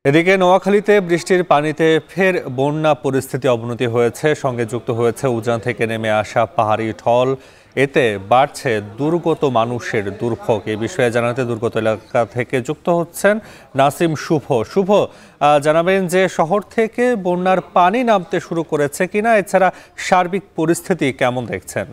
এদিকে নোয়াখালীতে বৃষ্টির পানিতে ফের বন্যা পরিস্থিতি অবনতি হয়েছে। সঙ্গে যুক্ত হয়েছে উজান থেকে নেমে আসা পাহাড়ি ঢল। এতে বাড়ছে দুর্গত মানুষের দুর্ভোগ। এই বিষয়ে জানাতে দুর্গত এলাকা থেকে যুক্ত হচ্ছেন নাসিম শুভ। শুভ, জানাবেন যে শহর থেকে বন্যার পানি নামতে শুরু করেছে কিনা, এছাড়া সার্বিক পরিস্থিতি কেমন দেখছেন?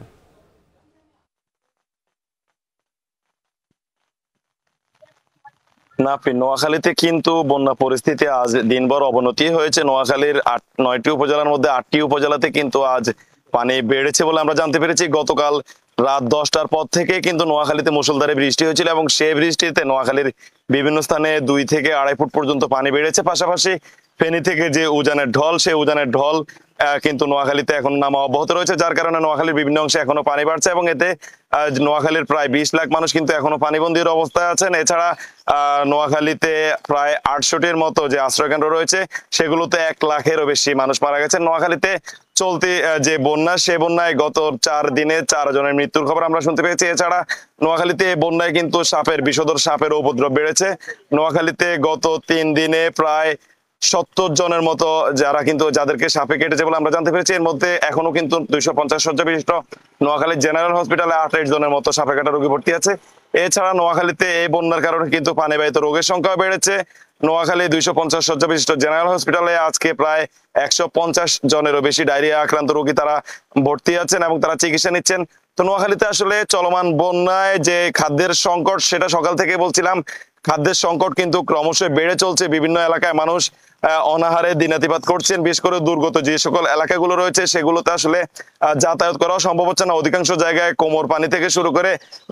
নোয়াখালীতে কিন্তু বন্যা পরিস্থিতি আজ দিনভর অবনতি হয়েছে। নোয়াখালীর 9টি উপজেলার মধ্যে 8টি উপজেলাতে কিন্তু আজ পানি বেড়েছে বলে আমরা জানতে পেরেছি। গতকাল রাত 10টার পর থেকে কিন্তু নোয়াখালীতে মুষলধারে বৃষ্টি হয়েছিল এবং সেই বৃষ্টিতে নোয়াখালীর বিভিন্ন স্থানে 2 থেকে 2.5 ফুট পর্যন্ত পানি বেড়েছে। পাশাপাশি ফেনী থেকে যে উজানের ঢল, সেই উজানের ঢল কিন্তু নোয়াখালীতে এখন নামা অব্যাহত রয়েছে, যার কারণে নোয়াখালীর বিভিন্ন অংশে এখনো পানি বাড়ছে এবং এতে নোয়াখালীর প্রায় 20 লাখ মানুষ কিন্তু এখনো পানিবন্দীর অবস্থায় আছেন। এছাড়া নোয়াখালীতে প্রায় 800টির মতো যে আশ্রয়কেন্দ্র রয়েছে সেগুলোতে 1 লাখেরও বেশি মানুষ মারা গেছেন। নোয়াখালীতে চলতি যে বন্যা, সে বন্যায় গত 4 দিনে 4 জনের মৃত্যুর খবর আমরা শুনতে পেয়েছি। এছাড়া নোয়াখালীতে বন্যায় কিন্তু বিষধর সাপের উপদ্রব বেড়েছে। নোয়াখালীতে গত 3 দিনে প্রায় 70 জনের মতো যাদেরকে সাপে কেটেছে বলে আমরা জানতে পেরেছি। এর মধ্যে এখনো কিন্তু 250 শয্যা বিশিষ্ট নোয়াখালী জেনারেল হসপিটালে 28 জনের মতো সাপে কাটা রোগী ভর্তি আছে। এছাড়া নোয়াখালীতে এই বন্যার কারণে কিন্তু পানিবাহিত রোগের সংখ্যা বেড়েছে। নোয়াখালী 250 শয্যা বিশিষ্ট জেনারেল হসপিটালে আজকে প্রায় 150 জনেরও বেশি ডায়রিয়া আক্রান্ত রোগী তারা ভর্তি আছেন এবং তারা চিকিৎসা নিচ্ছেন। তো নোয়াখালীতে আসলে চলমান বন্যায় যে খাদ্যের সংকট, সেটা সকাল থেকে বলছিলাম, খাদ্যের সংকট কিন্তু ক্রমশ বেড়ে চলছে। বিভিন্ন এলাকায় মানুষ অনাহারে দিনাতিপাত করছেন। বিশেষ করে দুর্গত যে সকল এলাকাগুলো রয়েছে সেগুলোতে আসলে যাতায়াত করাও সম্ভব হচ্ছে না। অধিকাংশ জায়গায় কোমর পানি থেকে শুরু করে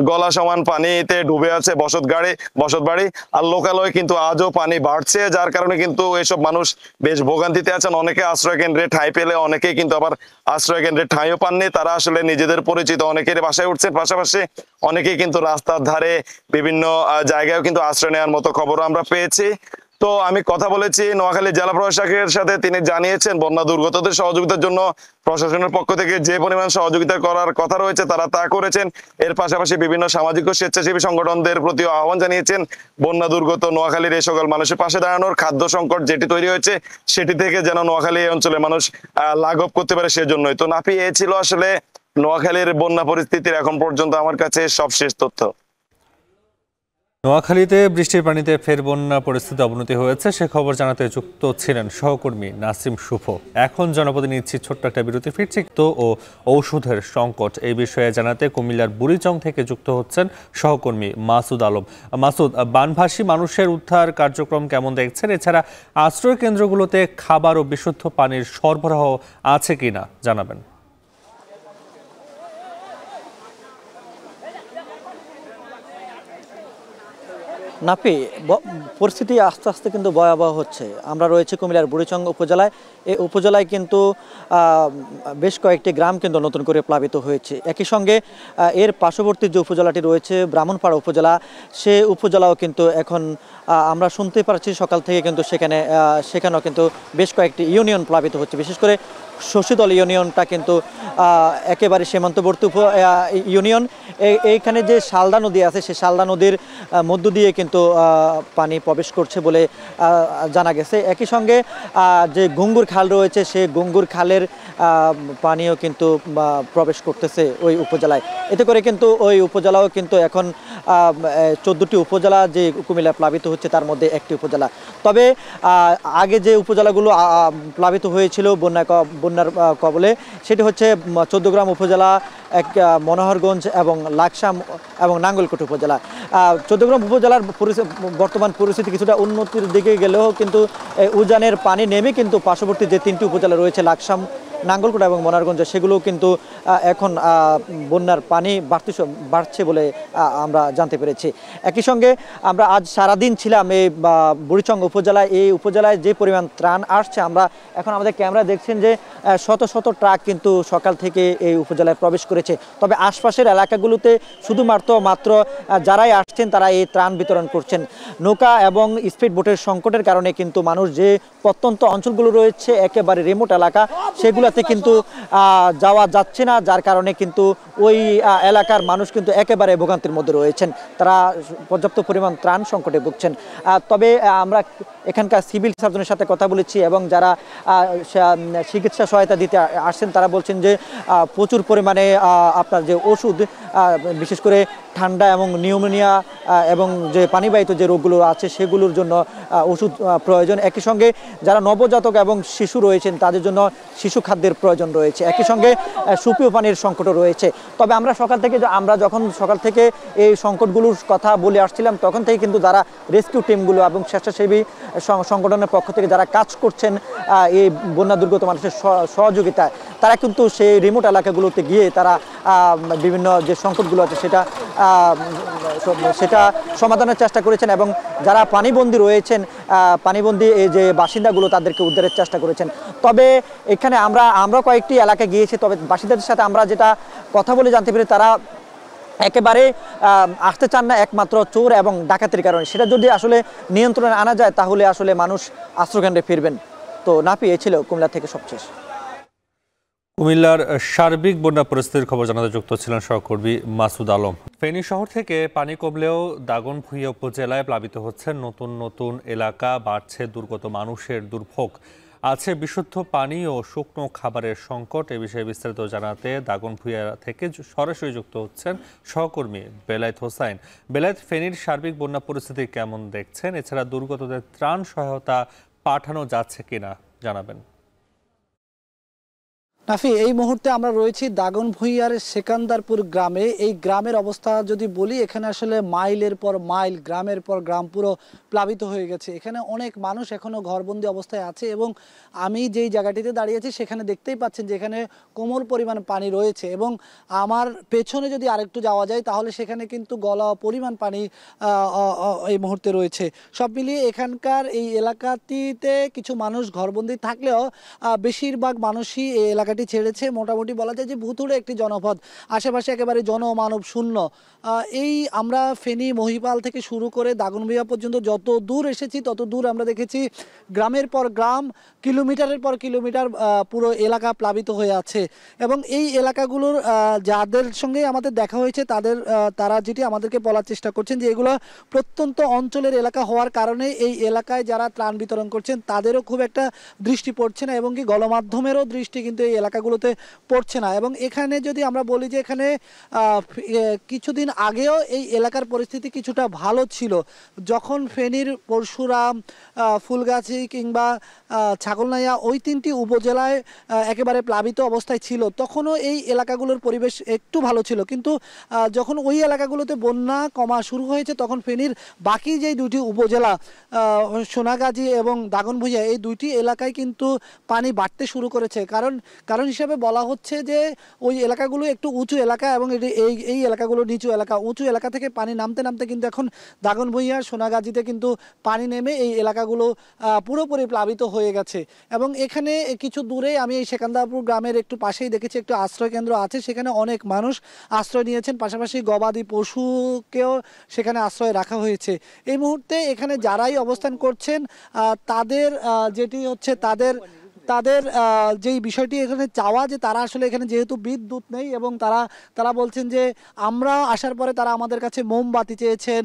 গলা সমান পানিতে ডুবে আছে বসতবাড়ি আর লোকালয়ে কিন্তু আজও পানি বাড়ছে, যার কারণে কিন্তু এসব মানুষ বেশ ভোগান্তিতে আছেন। অনেকে আশ্রয় কেন্দ্রে ঠাঁই পেলে অনেকেই কিন্তু আবার আশ্রয় কেন্দ্রে ঠাঁইও পাননি। তারা আসলে নিজেদের পরিচিত অনেকের বাসায় উঠছেন। পাশাপাশি অনেকেই কিন্তু রাস্তার ধারে বিভিন্ন জায়গায় কিন্তু আশ্রয় নেওয়ার মতো খবরও আমরা পেয়েছি। তো আমি কথা বলেছি নোয়াখালী জেলা প্রশাসকের সাথে, তিনি জানিয়েছেন বন্যা দুর্গতদের সহযোগিতার জন্য প্রশাসনের পক্ষ থেকে যে পরিমাণ সহযোগিতা করার কথা রয়েছে তারা তা করেছেন। এর পাশাপাশি বিভিন্ন সামাজিক ও স্বেচ্ছাসেবী সংগঠনদের প্রতি আহ্বান জানিয়েছেন বন্যা দুর্গত নোয়াখালীর এই সকল মানুষের পাশে দাঁড়ানোর। খাদ্য সংকট যেটি তৈরি হয়েছে সেটি থেকে যেন নোয়াখালী এই অঞ্চলের মানুষ লাঘব করতে পারে সেজন্যই। তো নাপি, এ ছিল আসলে নোয়াখালীর বন্যা পরিস্থিতির এখন পর্যন্ত আমার কাছে সবশেষ তথ্য। নোয়াখালীতে বৃষ্টির পানিতে ফের বন্যা পরিস্থিতি অবনতি হয়েছে, সে খবর জানাতে যুক্ত ছিলেন সহকর্মী নাসিম শুভ। এখন জনপদে নিচ্ছি ছোট্ট একটা বিরতি, ফিরছি। ও ঔষধের সংকট এই বিষয়ে জানাতে কুমিল্লার বুড়িচং থেকে যুক্ত হচ্ছেন সহকর্মী মাসুদ আলম। মাসুদ, বানভাসী মানুষের উদ্ধার কার্যক্রম কেমন দেখছেন? এছাড়া আশ্রয় কেন্দ্রগুলোতে খাবার ও বিশুদ্ধ পানির সরবরাহ আছে কিনা জানাবেন। নাপি, পরিস্থিতি আস্তে আস্তে কিন্তু ভয়াবহ হচ্ছে। আমরা রয়েছে কুমিল্লার বুড়িচং উপজেলায়। এই উপজেলায় কিন্তু বেশ কয়েকটি গ্রাম কিন্তু নতুন করে প্লাবিত হয়েছে। একই সঙ্গে এর পার্শ্ববর্তী যে উপজেলাটি রয়েছে ব্রাহ্মণপাড়া উপজেলা, সে উপজেলাও কিন্তু এখন আমরা শুনতে পারছি সকাল থেকে কিন্তু সেখানেও কিন্তু বেশ কয়েকটি ইউনিয়ন প্লাবিত হচ্ছে। বিশেষ করে শশীদল ইউনিয়নটা কিন্তু একেবারে সীমান্তবর্তী ইউনিয়ন। এইখানে যে শালদা নদী আছে, সেই শালদা নদীর মধ্য দিয়ে কিন্তু পানি প্রবেশ করছে বলে জানা গেছে। একই সঙ্গে যে গঙ্গুর খাল রয়েছে, সেই গঙ্গুর খালের পানিও কিন্তু প্রবেশ করতেছে ওই উপজেলায়। এতে করে কিন্তু ওই উপজেলাও কিন্তু এখন 14টি উপজেলা যে কুমিল্লা প্লাবিত হচ্ছে তার মধ্যে একটি উপজেলা। তবে আগে যে উপজেলাগুলো প্লাবিত হয়েছিল বন্যার কবলে, সেটি হচ্ছে 14 গ্রাম উপজেলা, মনোহরগঞ্জ এবং লাকসাম এবং নাঙ্গলকোট উপজেলা। 14 গ্রাম উপজেলার বর্তমান পরিস্থিতি কিছুটা উন্নতির দিকে গেলেও কিন্তু উজানের পানি নেমে কিন্তু পার্শ্ববর্তী যে 3টি উপজেলা রয়েছে লাকসাম, নাঙ্গলকোট এবং মনোহরগঞ্জ, সেগুলো কিন্তু এখন বন্যার পানি বাড়ছে বলে আমরা জানতে পেরেছি। একই সঙ্গে আমরা আজ সারাদিন ছিলাম এই বুড়িচং উপজেলায়। এই উপজেলায় যে পরিমাণ ত্রাণ আসছে, আমরা এখন আমাদের ক্যামেরায় দেখছেন যে শত শত ট্রাক কিন্তু সকাল থেকে এই উপজেলায় প্রবেশ করেছে। তবে আশপাশের এলাকাগুলোতে মাত্র যারাই আসছেন তারা এই ত্রাণ বিতরণ করছেন। নৌকা এবং স্পিড বোটের সংকটের কারণে কিন্তু মানুষ যে প্রত্যন্ত অঞ্চলগুলো রয়েছে, একেবারে রিমোট এলাকা, সেগুলোতে কিন্তু যাওয়া যাচ্ছে না, যার কারণে কিন্তু ওই এলাকার মানুষ কিন্তু একেবারে ভোগান্তির মধ্যে রয়েছেন, তারা পর্যাপ্ত পরিমাণ ত্রাণ সংকটে ভুগছেন। তবে আমরা এখানকার সিভিল সার্জনের সাথে কথা বলেছি এবং যারা চিকিৎসা সহায়তা দিতে আসছেন তারা বলছেন যে প্রচুর পরিমাণে আপনার যে ওষুধ, বিশেষ করে ঠান্ডা এবং নিউমোনিয়া এবং যে পানিবাহিত যে রোগগুলো আছে সেগুলোর জন্য ওষুধ প্রয়োজন। একই সঙ্গে যারা নবজাতক এবং শিশু রয়েছেন তাদের জন্য শিশু খাদ্যের প্রয়োজন রয়েছে, একই সঙ্গে সুপেয় পানির সংকটও রয়েছে। তবে আমরা যখন সকাল থেকে এই সংকটগুলোর কথা বলে আসছিলাম তখন থেকে কিন্তু যারা রেস্কিউ টিমগুলো এবং স্বেচ্ছাসেবী সংগঠনের পক্ষ থেকে যারা কাজ করছেন এই বন্যা দুর্গত মানুষের সহযোগিতায়, তারা কিন্তু সেই রিমোট এলাকাগুলোতে গিয়ে তারা বিভিন্ন যে সংকটগুলো আছে সেটা সমাধানের চেষ্টা করেছেন এবং যারা পানিবন্দী রয়েছেন, পানিবন্দী এই যে বাসিন্দাগুলো তাদেরকে উদ্ধারের চেষ্টা করেছেন। তবে এখানে আমরা কয়েকটি এলাকায় গিয়েছি, তবে বাসিন্দাদের সাথে আমরা যেটা কথা বলে জানতে পারি তারা একেবারে আসতে চান না একমাত্র চোর এবং ডাকাতির কারণে। সেটা যদি আসলে নিয়ন্ত্রণে আনা যায় তাহলে আসলে মানুষ আশ্রয়কেন্দ্রে ফিরবেন। তো নাপি, এই ছিল কুমিল্লা থেকে সবশেষ। কুমিল্লার সার্বিক বন্যা পরিস্থিতির খবর জানাতে যুক্ত ছিলেন সহকর্মী মাসুদ আলম। ফেনী শহর থেকে পানি কমলেও দাগনভূঞা উপজেলায় প্লাবিত হচ্ছে নতুন নতুন এলাকা, বাড়ছে দুর্গত মানুষের দুর্ভোগ, আছে বিশুদ্ধ পানি ও শুকনো খাবারের সংকট। এ বিষয়ে বিস্তারিত জানাতে দাগনভূঞা থেকে সরাসরি যুক্ত হচ্ছেন সহকর্মী বেলায়েত হোসাইন। বেলায়েত, ফেনীর সার্বিক বন্যা পরিস্থিতি কেমন দেখছেন? এছাড়া দুর্গতদের ত্রাণ সহায়তা পাঠানো যাচ্ছে কিনা জানাবেন। নাফি, এই মুহূর্তে আমরা রয়েছি দাগনভূঞার সেকান্দারপুর গ্রামে। এই গ্রামের অবস্থা যদি বলি, এখানে আসলে মাইলের পর মাইল, গ্রামের পর গ্রাম পুরো প্লাবিত হয়ে গেছে। এখানে অনেক মানুষ এখনো ঘরবন্দি অবস্থায় আছে এবং আমি যেই জায়গাটিতে দাঁড়িয়েছি সেখানে দেখতেই পাচ্ছেন যে এখানে কোমর পরিমাণ পানি রয়েছে এবং আমার পেছনে যদি আরেকটু যাওয়া যায় তাহলে সেখানে কিন্তু গলা পরিমাণ পানি এই মুহূর্তে রয়েছে। সব মিলিয়ে এখানকার এই এলাকাটিতে কিছু মানুষ ঘরবন্দি থাকলেও বেশিরভাগ মানুষই এই এলাকাটি ছেড়েছে। মোটামুটি বলা যায় যে ভুতুড়ে একটি জনপদ, আশেপাশে একেবারে জনমানব শূন্য। এই আমরা ফেনী মহিপাল থেকে শুরু করে দাগনভূঞা পর্যন্ত যত দূর এসেছি তত দূর আমরা দেখেছি গ্রামের পর গ্রাম, কিলোমিটারের পর কিলোমিটার পুরো এলাকা প্লাবিত হয়ে আছে। এবং এই এলাকাগুলোর যাদের সঙ্গে আমাদের দেখা হয়েছে তারা যেটি আমাদেরকে বলার চেষ্টা করছেন যে এগুলো প্রত্যন্ত অঞ্চলের এলাকা হওয়ার কারণে এই এলাকায় যারা ত্রাণ বিতরণ করছেন তাদেরও খুব একটা দৃষ্টি পড়ছে না এবং কি গণমাধ্যমেরও দৃষ্টি কিন্তু এই এলাকাগুলোতে পড়ছে না। এবং এখানে যদি আমরা বলি যে এখানে কিছুদিন আগেও এই এলাকার পরিস্থিতি কিছুটা ভালো ছিল, যখন ফেনীর পরশুরাম, ফুলগাছি কিংবা ছাগলনাইয়া ওই তিনটি উপজেলায় একেবারে প্লাবিত অবস্থায় ছিল তখনও এই এলাকাগুলোর পরিবেশ একটু ভালো ছিল। কিন্তু যখন ওই এলাকাগুলোতে বন্যা কমা শুরু হয়েছে তখন ফেনীর বাকি যেই দুটি উপজেলা সোনাগাজী এবং দাগনভূঞা, এই দুইটি এলাকায় কিন্তু পানি বাড়তে শুরু করেছে। কারণ হিসাবে বলা হচ্ছে যে ওই এলাকাগুলো একটু উঁচু এলাকা এবং এই এলাকাগুলো নিচু এলাকা। উঁচু এলাকা থেকে পানি নামতে নামতে কিন্তু এখন দাগনভূঞা, সোনাগাজীতে কিন্তু পানি নেমে এই এলাকাগুলো পুরোপুরি প্লাবিত হয়ে গেছে। এবং এখানে কিছু দূরে আমি এই সেকান্দারপুর গ্রামের একটু পাশেই দেখেছি একটু আশ্রয় কেন্দ্র আছে, সেখানে অনেক মানুষ আশ্রয় নিয়েছেন, পাশাপাশি গবাদি পশুকেও সেখানে আশ্রয় রাখা হয়েছে। এই মুহূর্তে এখানে যারাই অবস্থান করছেন তাদের যেটি হচ্ছে তাদের যেই বিষয়টি এখানে চাওয়া যে তারা আসলে এখানে যেহেতু বিদ্যুৎ নেই এবং তারা বলছেন যে আমরা আসার পরে তারা আমাদের কাছে মোমবাতি চেয়েছেন,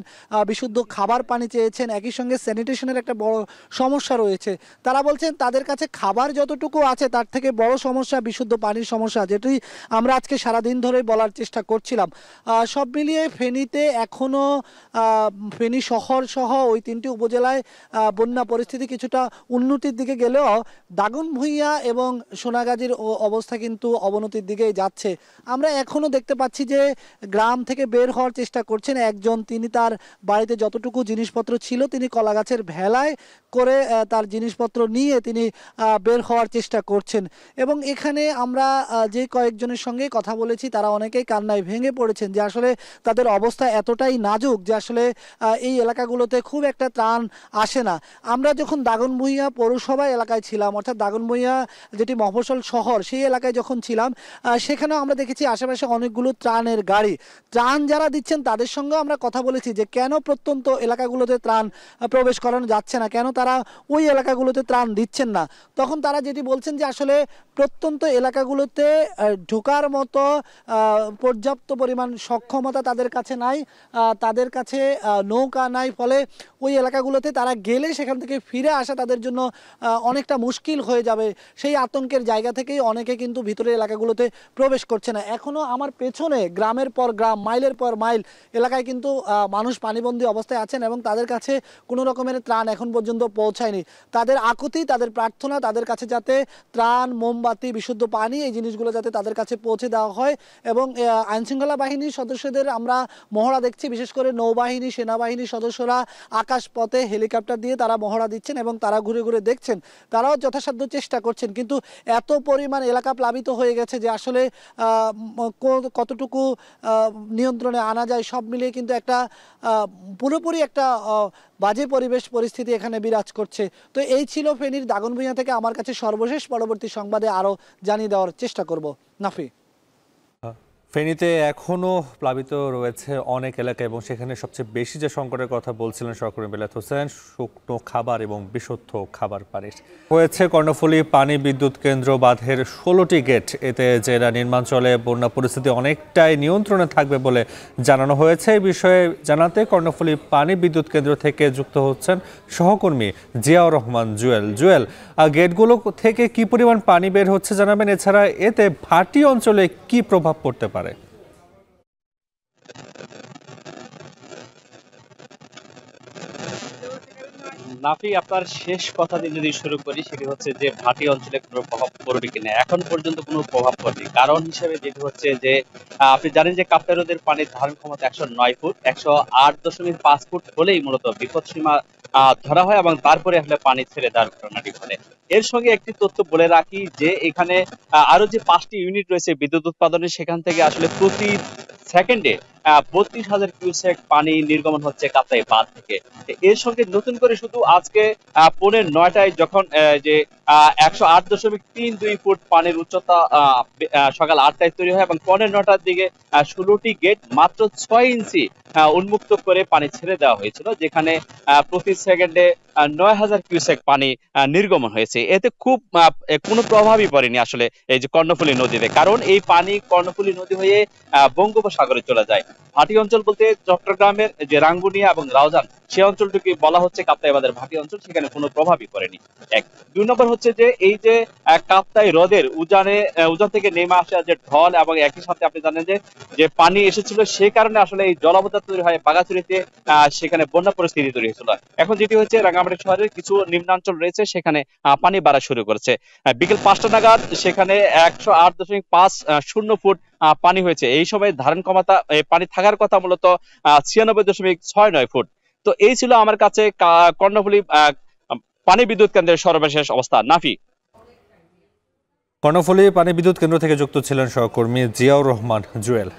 বিশুদ্ধ খাবার পানি চেয়েছেন, একই সঙ্গে স্যানিটেশনের একটা বড় সমস্যা রয়েছে। তারা বলছেন তাদের কাছে খাবার যতটুকু আছে তার থেকে বড় সমস্যা বিশুদ্ধ পানির সমস্যা, যেটি আমরা আজকে সারাদিন ধরে বলার চেষ্টা করছিলাম। সব মিলিয়ে ফেনীতে এখনও ফেনী শহর সহ ওই তিনটি উপজেলায় বন্যা পরিস্থিতি কিছুটা উন্নতির দিকে গেলেও দাগনভূঞা এবং সোনাগাজীর অবস্থা কিন্তু অবনতির দিকেই যাচ্ছে। আমরা এখনও দেখতে পাচ্ছি যে গ্রাম থেকে বের হওয়ার চেষ্টা করছেন একজন, তিনি তার বাড়িতে যতটুকু জিনিসপত্র ছিল তিনি কলাগাছের ভেলায় করে তার জিনিসপত্র নিয়ে তিনি বের হওয়ার চেষ্টা করছেন। এবং এখানে আমরা যে কয়েকজনের সঙ্গে কথা বলেছি তারা অনেকেই কান্নায় ভেঙে পড়েছেন যে আসলে তাদের অবস্থা এতটাই নাজুক যে আসলে এই এলাকাগুলোতে খুব একটা ত্রাণ আসে না। আমরা যখন দাগনভূঞা পৌরসভা এলাকায় ছিলাম, অর্থাৎ দাগনভূঞা দাগনভূঞা যেটি মফস্বল শহর সেই এলাকায় যখন ছিলাম সেখানেও আমরা দেখেছি আশেপাশে অনেকগুলো ত্রাণের গাড়ি। ত্রাণ যারা দিচ্ছেন তাদের সঙ্গে আমরা কথা বলেছি যে কেন প্রত্যন্ত এলাকাগুলোতে ত্রাণ প্রবেশ করানো যাচ্ছে না, কেন তারা ওই এলাকাগুলোতে ত্রাণ দিচ্ছেন না। তখন তারা যেটি বলছেন যে আসলে প্রত্যন্ত এলাকাগুলোতে ঢোকার মতো পর্যাপ্ত পরিমাণ সক্ষমতা তাদের কাছে নাই, তাদের কাছে নৌকা নাই, ফলে ওই এলাকাগুলোতে তারা গেলে সেখান থেকে ফিরে আসা তাদের জন্য অনেকটা মুশকিল হয়ে যাবে। সেই আতঙ্কের জায়গা থেকেই অনেকে কিন্তু ভিতরের এলাকাগুলোতে প্রবেশ করছে না। এখনও আমার পেছনে গ্রামের পর গ্রাম, মাইলের পর মাইল এলাকায় কিন্তু মানুষ পানিবন্দী অবস্থায় আছেন এবং তাদের কাছে কোনো রকমের ত্রাণ এখন পর্যন্ত পৌঁছায়নি। তাদের আকুতি, তাদের প্রার্থনা তাদের কাছে যাতে ত্রাণ, মোমবাতি, বিশুদ্ধ পানি এই জিনিসগুলো যাতে তাদের কাছে পৌঁছে দেওয়া হয়। এবং আইনশৃঙ্খলা বাহিনীর সদস্যদের আমরা মহড়া দেখছি, বিশেষ করে নৌবাহিনী, সেনাবাহিনীর সদস্যরা আকাশপথে হেলিকপ্টার দিয়ে তারা মহড়া দিচ্ছেন এবং তারা ঘুরে ঘুরে দেখছেন, তারাও যথাসাধ্য চেষ্টা করছেন। কিন্তু এত পরিমাণ এলাকা প্লাবিত হয়ে গেছে যে আসলে কতটুকু নিয়ন্ত্রণে আনা যায় সব মিলিয়ে কিন্তু একটা পুরোপুরি একটা বাজে পরিস্থিতি এখানে বিরাজ করছে। তো এই ছিল ফেনীর দাগনভূঞা থেকে আমার কাছে সর্বশেষ। পরবর্তী সংবাদে আরও জানিয়ে দেওয়ার চেষ্টা করব। নাফি। ফেনীতে এখনো প্লাবিত রয়েছে অনেক এলাকা এবং সেখানে সবচেয়ে বেশি যে সংকটের কথা বলছিলেন সহকর্মী বেলায়েত হোসেন, শুকনো খাবার এবং বিশুদ্ধ খাবার পানির হয়েছে। কর্ণফুলী পানি বিদ্যুৎ কেন্দ্র বাঁধের 16টি গেট, এতে জেলা নির্মাঞ্চলে বন্যা পরিস্থিতি অনেকটাই নিয়ন্ত্রণে থাকবে বলে জানানো হয়েছে। এই বিষয়ে জানাতে কর্ণফুলী পানি বিদ্যুৎ কেন্দ্র থেকে যুক্ত হচ্ছেন সহকর্মী জিয়াউর রহমান জুয়েল। গেটগুলো থেকে কি পরিমাণ পানি বের হচ্ছে জানাবেন, এছাড়া এতে ভাটি অঞ্চলে কি প্রভাব পড়তে পারে? নাফি, আপনার শেষ কথা দিয়ে যদি শুরু করি, সেটি হচ্ছে যে ভাটি অঞ্চলে কোনো প্রভাব পড়বে কিনা। এখন পর্যন্ত কোনো প্রভাব পড়েনি। কারণ হিসেবে যেটি হচ্ছে যে আপনি জানেন যে কাপ্তাই নদীর পানির ধারণ ক্ষমতা 109 ফুট, 108.5 ফুট হলেই মূলত বিপদসীমা ধরা হয় এবং তারপরে আসলে পানি ছেড়ে দেওয়ার ঘটনাটি ঘটে। এর সঙ্গে একটি তথ্য বলে রাখি যে এখানে আরো যে 5টি ইউনিট রয়েছে বিদ্যুৎ উৎপাদনের, সেখান থেকে আসলে প্রতি সেকেন্ডে 32,000 কিউসেক পানি নির্গমন হচ্ছে কাপ্তাই বাঁধ থেকে। এর সঙ্গে নতুন করে শুধু আজকে 9:30টায় যখন যে 108.32 ফুট পানির উচ্চতা সকাল 8টায় তৈরি হয় এবং 9:15টার দিকে 16টি গেট মাত্র 6 ইঞ্চি উন্মুক্ত করে পানি ছেড়ে দেওয়া হয়েছিল, যেখানে প্রতি সেকেন্ডে 9,000 কিউসেক পানি নির্গমন হয়েছে। এতে খুব কোনো প্রভাবই পড়েনি আসলে এই যে কর্ণফুলী নদীতে, কারণ এই পানি কর্ণফুলী নদী হয়ে বঙ্গোপসাগরে চলে যায়। ভাটি অঞ্চল বলতে চট্টগ্রামের যে রাঙ্গুনিয়া এবং রাউজান, সে অঞ্চলটিকে বলা হচ্ছে কাপ্তাই বাঁধের ভাটি অঞ্চল, সেখানে কোনো প্রভাবই পড়েনি। 2 নম্বর হচ্ছে যে এই যে কাপ্তাই হ্রদের উজান থেকে নেমে আসা যে ঢল এবং একই সাথে আপনি জানেন যে পানি এসেছিল, সে কারণে আসলে এই জলাবদ্ধতা তৈরি হয় বাগাচুরিতে, সেখানে বন্যা পরিস্থিতি তৈরি হয়েছিল। এখন যেটি হচ্ছে রাঙ্গামাটি শহরের কিছু নিম্নাঞ্চল রয়েছে, সেখানে পানি বাড়া শুরু করেছে। বিকেল 5টা নাগাদ সেখানে 108.50 ফুট পানি হয়েছে। এই সময় ধারণ ক্ষমতা পানি থাকার কথা মূলত 96.69 ফুট। তো এই ছিল আমার কাছে কর্ণফুলী পানি বিদ্যুৎ কেন্দ্রের সর্বশেষ অবস্থা। নাফি। কর্ণফুলী পানি বিদ্যুৎ কেন্দ্র থেকে যুক্ত ছিলেন সহকর্মী জিয়াউর রহমান জুয়েল।